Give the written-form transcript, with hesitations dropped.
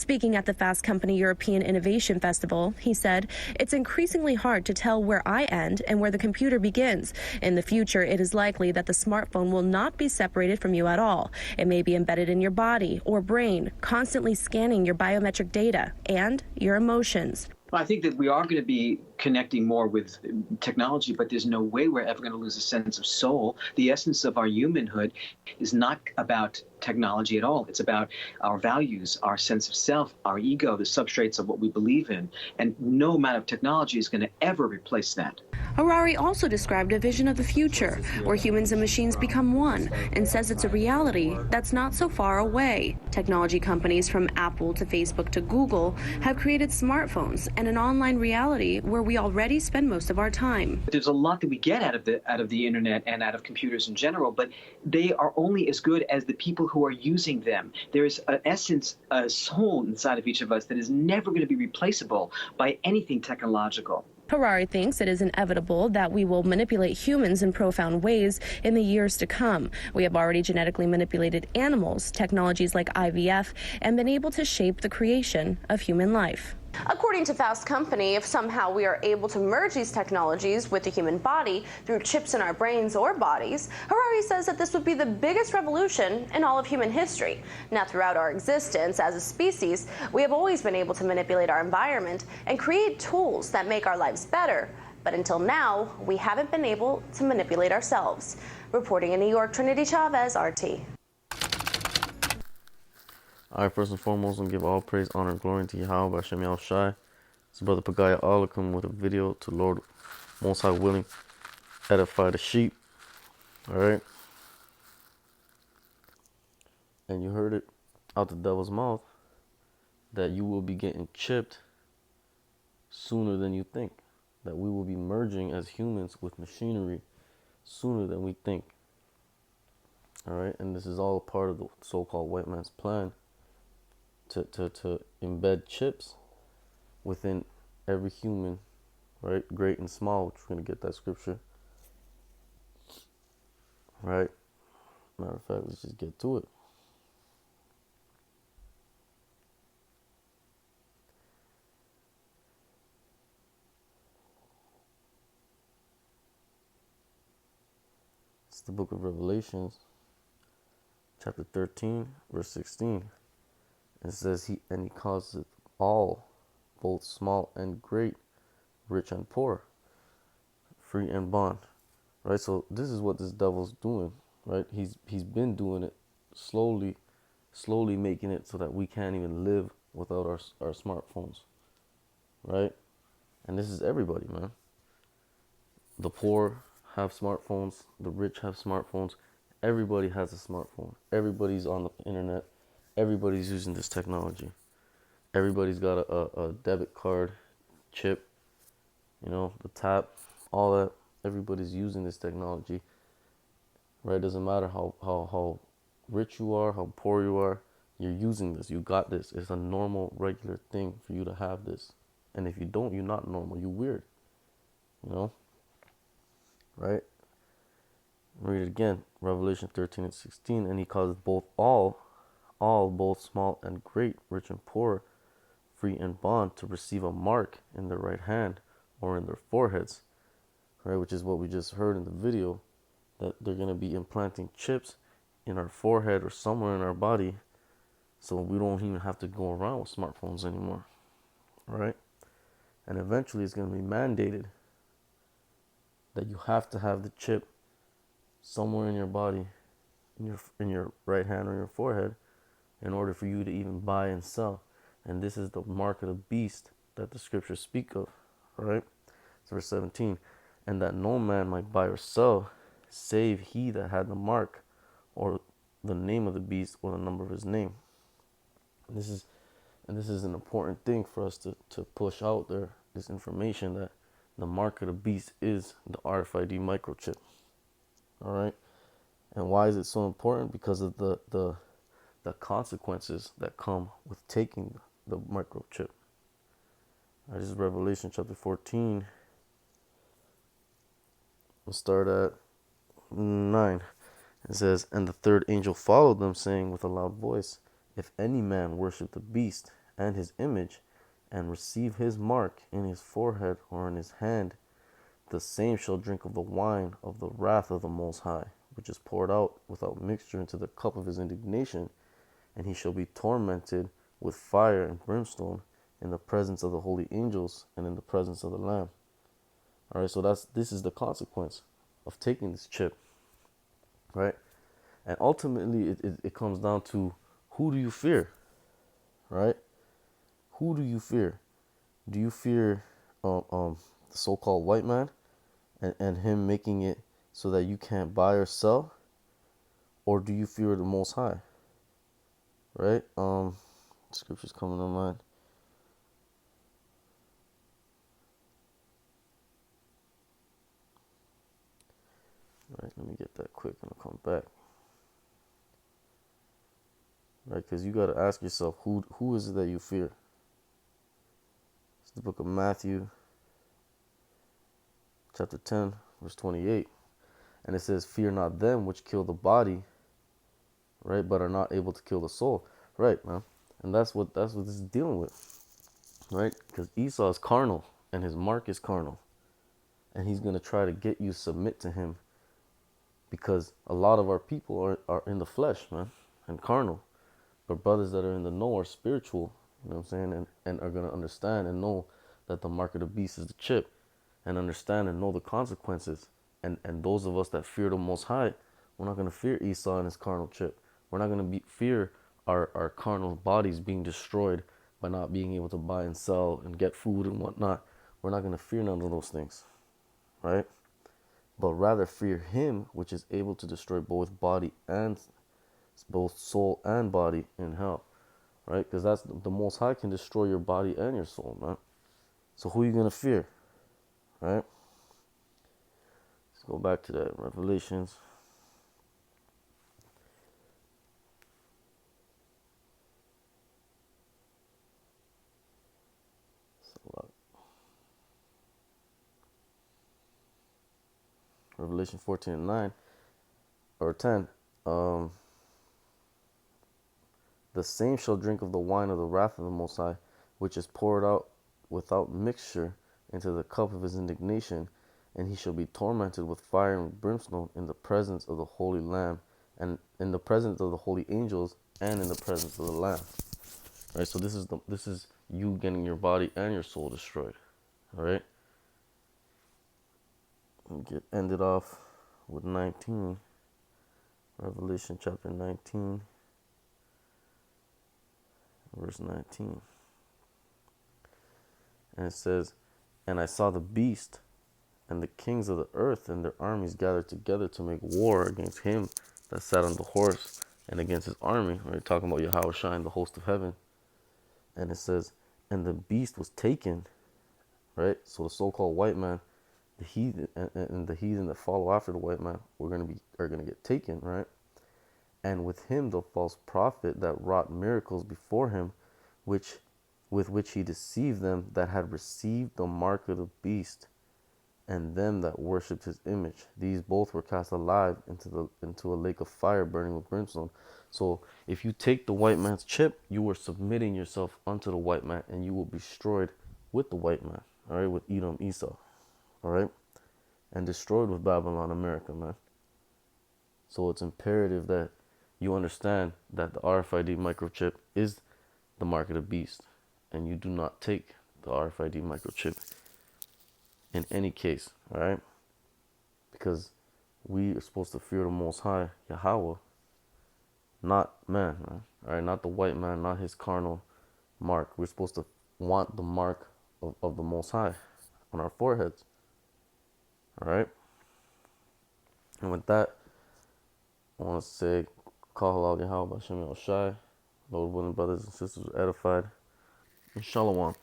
Speaking at the Fast Company European Innovation Festival, he said, "It's increasingly hard to tell where I end and where the computer begins. In the future, it is likely that the smartphone will not be separated from you at all. It may be embedded in your body or brain, constantly scanning your biometric data and your emotions." I think that we are going to be connecting more with technology, but there's no way we're ever going to lose a sense of soul. The essence of our humanhood is not about technology at all. It's about our values, our sense of self, our ego, the substrates of what we believe in. And no amount of technology is going to ever replace that. Harari also described a vision of the future where humans and machines become one, and says it's a reality that's not so far away. Technology companies from Apple to Facebook to Google have created smartphones and an online reality where we already spend most of our time. There's a lot that we get out of the internet and out of computers in general, but they are only as good as the people who are using them. There is an essence, a soul inside of each of us that is never going to be replaceable by anything technological. Harari thinks it is inevitable that we will manipulate humans in profound ways in the years to come. We have already genetically manipulated animals, technologies like IVF, and been able to shape the creation of human life. According to Fast Company, if somehow we are able to merge these technologies with the human body through chips in our brains or bodies, Harari says that this would be the biggest revolution in all of human history. Now, throughout our existence as a species, we have always been able to manipulate our environment and create tools that make our lives better. But until now, we haven't been able to manipulate ourselves. Reporting in New York, Trinity Chavez, RT. All right, first and foremost, I'm going to give all praise, honor, and glory to Yahweh by Shem Yahweh Shai. It's Brother Pagaya Allah come with a video to Lord Most High willing, edify the sheep. All right. And you heard it out the devil's mouth that you will be getting chipped sooner than you think. That we will be merging as humans with machinery sooner than we think. All right. And this is all part of the so-called white man's plan. To embed chips within every human, right? Great and small, which we're going to get that scripture. Right? Matter of fact, let's just get to it. It's the book of Revelations, chapter 13, verse 16. It says, he causeth all, both small and great, rich and poor, free and bond. Right? So this is what this devil's doing, right? He's been doing it slowly making it so that we can't even live without our smartphones. Right? And this is everybody, man. The poor have smartphones, the rich have smartphones, everybody has a smartphone. Everybody's on the internet. Everybody's using this technology. Everybody's got a debit card, chip, the tap, all that. Everybody's using this technology. Right? It doesn't matter how rich you are, how poor you are, you're using this. You got this. It's a normal, regular thing for you to have this. And if you don't, you're not normal. You're weird. Right? Read it again. Revelation 13 and 16. And he caused all, both small and great, rich and poor, free and bond, to receive a mark in their right hand or in their foreheads, right? Which is what we just heard in the video, that they're going to be implanting chips in our forehead or somewhere in our body, so we don't even have to go around with smartphones anymore, right? And eventually it's going to be mandated that you have to have the chip somewhere in your body, in your right hand or your forehead, in order for you to even buy and sell. And this is the mark of the beast that the scriptures speak of, right? So verse 17, and that no man might buy or sell, save he that had the mark, or the name of the beast, or the number of his name. And this is an important thing for us to push out there, this information, that the mark of the beast is the Rfid microchip. All right? And why is it so important? Because of the consequences that come with taking the microchip. This is Revelation chapter 14. We'll start at 9. It says, and the third angel followed them, saying with a loud voice, if any man worship the beast and his image, and receive his mark in his forehead or in his hand, the same shall drink of the wine of the wrath of the Most High, which is poured out without mixture into the cup of his indignation, and he shall be tormented with fire and brimstone in the presence of the holy angels and in the presence of the Lamb. All right, so this is the consequence of taking this chip, right? And ultimately, it comes down to, who do you fear, right? Who do you fear? Do you fear the so-called white man and him making it so that you can't buy or sell, or do you fear the Most High, right? Scriptures coming to mind. Right, let me get that quick and I'll come back. Right, because you got to ask yourself, who is it that you fear? It's the book of Matthew, chapter 10, verse 28. And it says, fear not them which kill the body, right, but are not able to kill the soul. Right, man. And that's what this is dealing with, right? Because Esau is carnal and his mark is carnal. And he's going to try to get you to submit to him, because a lot of our people are in the flesh, man, and carnal. But brothers that are in the know are spiritual, you know what I'm saying, and are going to understand and know that the mark of the beast is the chip, and understand and know the consequences. And those of us that fear the Most High, we're not going to fear Esau and his carnal chip. We're not going to fear our carnal bodies being destroyed by not being able to buy and sell and get food and whatnot. We're not going to fear none of those things, right? But rather fear him which is able to destroy both body and both soul and body in hell, right? Because that's the Most High can destroy your body and your soul, man. So who are you going to fear, right? Let's go back to that Revelations. Revelation 14 and 9 or 10. The same shall drink of the wine of the wrath of the Most High, which is poured out without mixture into the cup of his indignation, and he shall be tormented with fire and brimstone in the presence of the Holy Lamb, and in the presence of the holy angels, and in the presence of the Lamb. Right. So this is you getting your body and your soul destroyed. All right. And get ended off with 19. Revelation chapter 19, verse 19. And it says, and I saw the beast and the kings of the earth and their armies gathered together to make war against him that sat on the horse and against his army. Right, talking about Yahweh Shai, the host of heaven. And it says, and the beast was taken, right? So the so-called white man, the heathen and the heathen that follow after the white man are gonna get taken, right? And with him the false prophet that wrought miracles before him, with which he deceived them that had received the mark of the beast, and them that worshipped his image. These both were cast alive into a lake of fire burning with brimstone. So if you take the white man's chip, you are submitting yourself unto the white man, and you will be destroyed with the white man. All right, with Edom, Esau. All right, and destroyed with Babylon, America, man. So it's imperative that you understand that the RFID microchip is the mark of the beast, and you do not take the RFID microchip in any case, all right? Because we are supposed to fear the Most High, Yahweh, not man, all right? Not the white man, not his carnal mark. We're supposed to want the mark of the Most High on our foreheads, all right? And with that, I want to say, call out Yahweh Bashem Shai. Lord willing, brothers and sisters, edified. And Shalom.